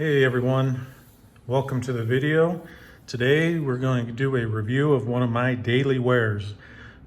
Hey everyone, welcome to the video. Today we're going to do a review of one of my daily wears.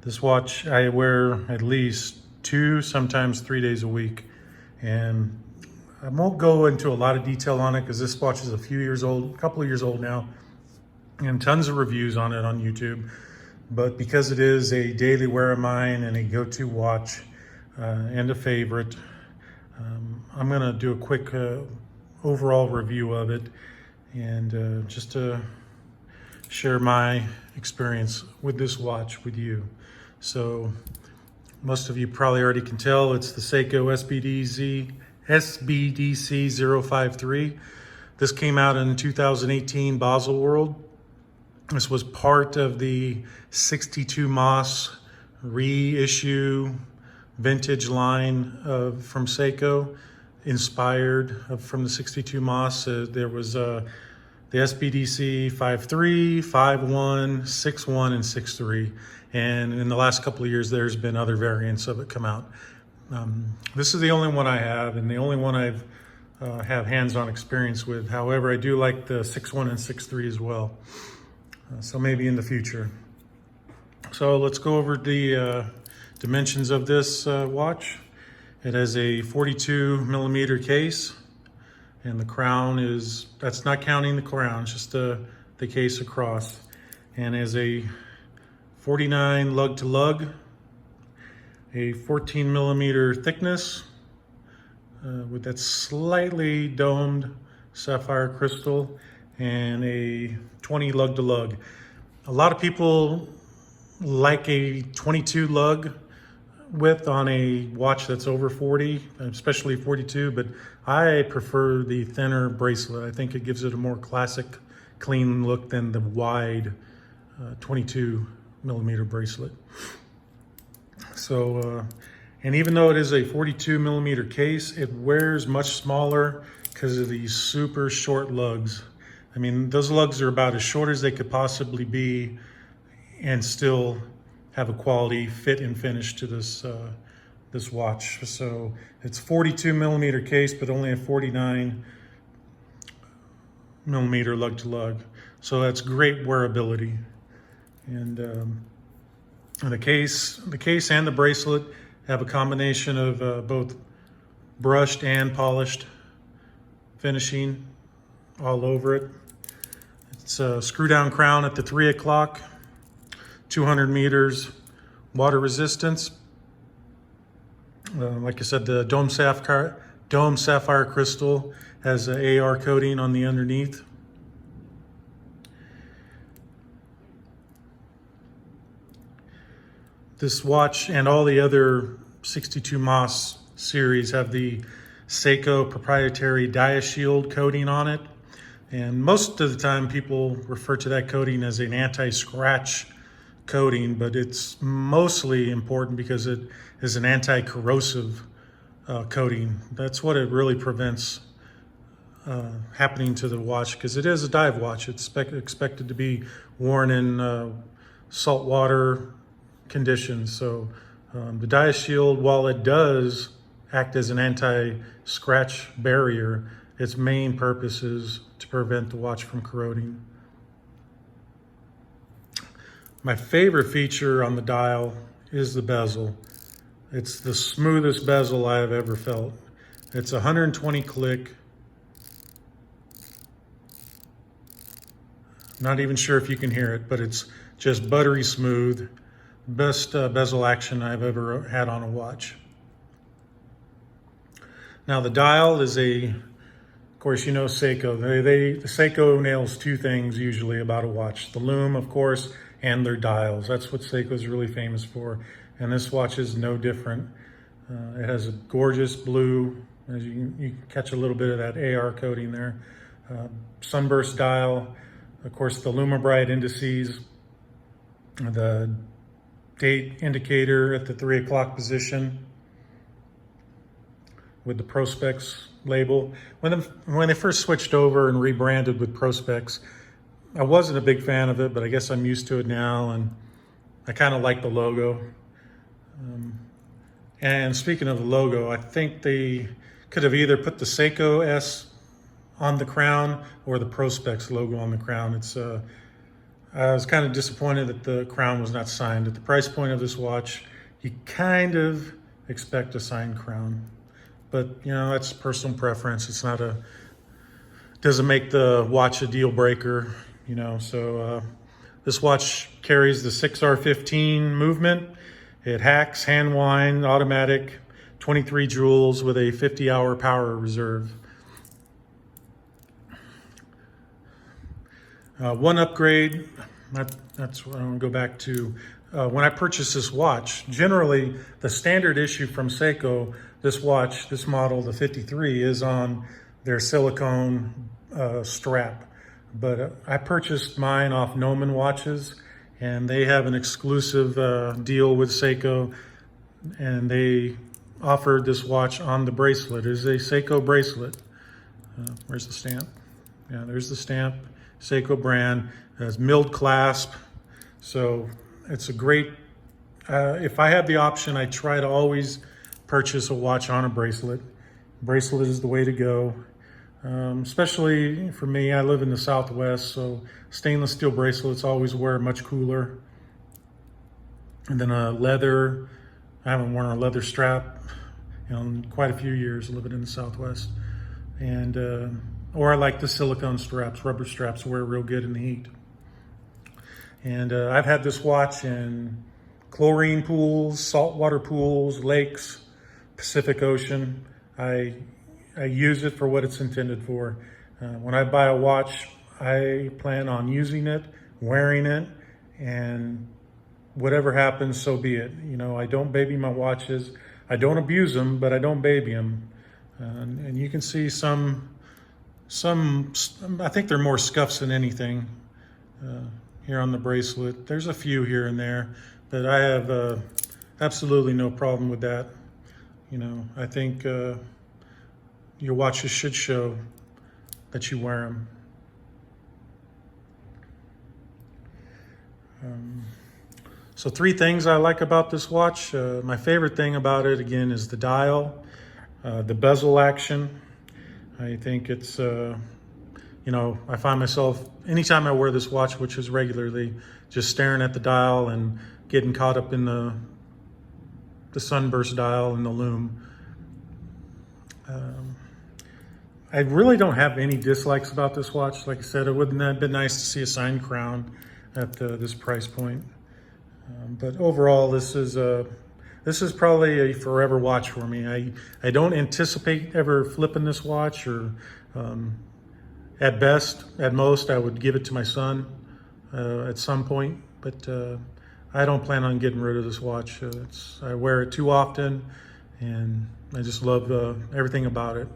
This watch I wear at least 2, sometimes 3 days a week. And I won't go into a lot of detail on it because this watch is a few years old, a couple of years old now, and tons of reviews on it on YouTube. But because it is a daily wear of mine and a go-to watch and a favorite, I'm gonna do a quick overall review of it and just to share my experience with this watch with you. So most of you probably already can tell it's the Seiko SBDC053. This came out in 2018 Bezel World. This was part of the 62 Moss reissue vintage line from Seiko, inspired from the 62 Moss. There was the SBDC 51, 61, and 63. And in the last couple of years, there's been other variants of it come out. This is the only one I have, and the only one I've have hands-on experience with. However, I do like the 61 and 63 as well. So maybe in the future. So let's go over the dimensions of this watch. It has a 42 millimeter case, and the crown is, that's not counting the crown, it's just the case across. And has a 49 lug to lug, a 14 millimeter thickness with that slightly domed sapphire crystal, and a 20 lug to lug. A lot of people like a 22 lug width on a watch that's over 40, especially 42, but I prefer the thinner bracelet. I think it gives it a more classic, clean look than the wide 22 millimeter bracelet. So, and even though it is a 42 millimeter case, it wears much smaller because of these super short lugs. I mean, those lugs are about as short as they could possibly be and still have a quality fit and finish to this this watch. So it's 42 millimeter case, but only a 49 millimeter lug to lug. So that's great wearability. And the case and the bracelet have a combination of both brushed and polished finishing all over it. It's a screw down crown at the 3 o'clock. 200 meters water resistance. Like I said, the dome sapphire crystal has an AR coating on the underneath. This watch and all the other 62 Moss series have the Seiko proprietary DiaShield coating on it. And most of the time people refer to that coating as an anti-scratch coating, but it's mostly important because it is an anti-corrosive coating. That's what it really prevents happening to the watch, because it is a dive watch. It's expected to be worn in saltwater conditions. So the DiaShield, while it does act as an anti-scratch barrier, its main purpose is to prevent the watch from corroding. My favorite feature on the dial is the bezel. It's the smoothest bezel I have ever felt. It's 120 click. Not even sure if you can hear it, but it's just buttery smooth. Best bezel action I've ever had on a watch. Now the dial is of course, you know Seiko. The Seiko nails 2 things usually about a watch. The lume, of course, and their dials. That's what Seiko is really famous for. And this watch is no different. It has a gorgeous blue, as you can catch a little bit of that AR coating there. Sunburst dial, of course the Lumibright indices, the date indicator at the 3 o'clock position with the Prospex label. When they first switched over and rebranded with Prospex, I wasn't a big fan of it, but I guess I'm used to it now, and I kind of like the logo. And speaking of the logo, I think they could have either put the Seiko S on the crown or the Prospex logo on the crown. I was kind of disappointed that the crown was not signed. At the price point of this watch, you kind of expect a signed crown, but you know, that's personal preference. It's not doesn't make the watch a deal breaker, you know. So this watch carries the 6R15 movement. It hacks, hand wind, automatic, 23 joules with a 50-hour power reserve. One upgrade, that's what I'm gonna go back to. When I purchased this watch, generally the standard issue from Seiko, this watch, this model, the 53, is on their silicone strap. But I purchased mine off Noman Watches, and they have an exclusive deal with Seiko, and they offered this watch on the bracelet. It is a Seiko bracelet. Where's the stamp? Yeah, there's the stamp. Seiko brand. It has milled clasp. So it's a great, if I had the option, I try to always purchase a watch on a bracelet. Bracelet is the way to go. Especially for me, I live in the Southwest, so stainless steel bracelets always wear much cooler. And then a leather, I haven't worn a leather strap in quite a few years living in the Southwest. And, or I like the silicone straps, rubber straps wear real good in the heat. And I've had this watch in chlorine pools, saltwater pools, lakes, Pacific Ocean. I use it for what it's intended for. When I buy a watch, I plan on using it, wearing it, and whatever happens, so be it. You know, I don't baby my watches. I don't abuse them, but I don't baby them. And you can see some, I think they're more scuffs than anything here on the bracelet. There's a few here and there, but I have absolutely no problem with that. You know, I think your watches should show that you wear them. So 3 things I like about this watch. My favorite thing about it, again, is the dial, the bezel action. I think it's, you know, I find myself, anytime I wear this watch, which is regularly, just staring at the dial and getting caught up in the sunburst dial and the lume. I really don't have any dislikes about this watch. Like I said, it wouldn't have been nice to see a signed crown at this price point. But overall, this is probably a forever watch for me. I don't anticipate ever flipping this watch, or at best, at most, I would give it to my son at some point. But I don't plan on getting rid of this watch. I wear it too often, and I just love everything about it.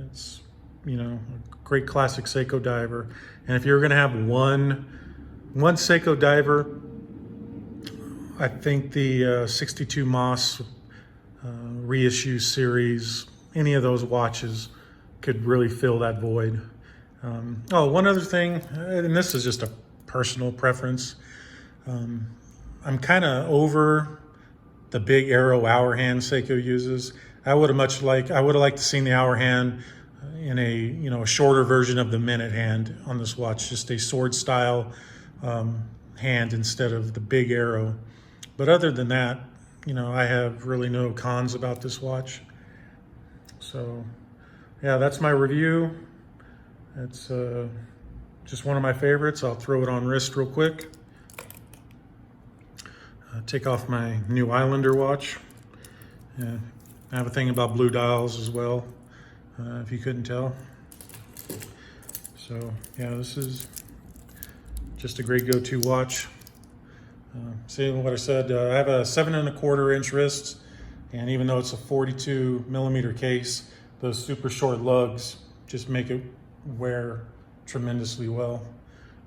It's, you know, a great classic Seiko diver. And if you're gonna have one Seiko diver, I think the 62 Moss reissue series, any of those watches could really fill that void. Oh, one other thing, and this is just a personal preference. I'm kind of over the big arrow hour hand Seiko uses. I would have liked to seen the hour hand in a, you know, a shorter version of the minute hand on this watch, just a sword style hand instead of the big arrow. But other than that, you know, I have really no cons about this watch. So yeah, that's my review. It's just one of my favorites. I'll throw it on wrist real quick. Take off my new Islander watch. I have a thing about blue dials as well, if you couldn't tell. So yeah, this is just a great go-to watch. See what I said, I have a 7¼ inch wrist, and even though it's a 42 millimeter case, those super short lugs just make it wear tremendously well.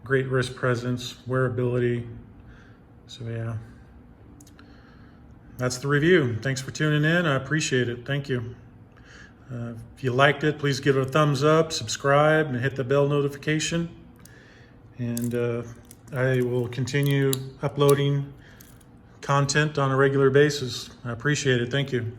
Great wrist presence, wearability. So yeah, that's the review. Thanks for tuning in. I appreciate it. Thank you. If you liked it, please give it a thumbs up, subscribe, and hit the bell notification. And I will continue uploading content on a regular basis. I appreciate it. Thank you.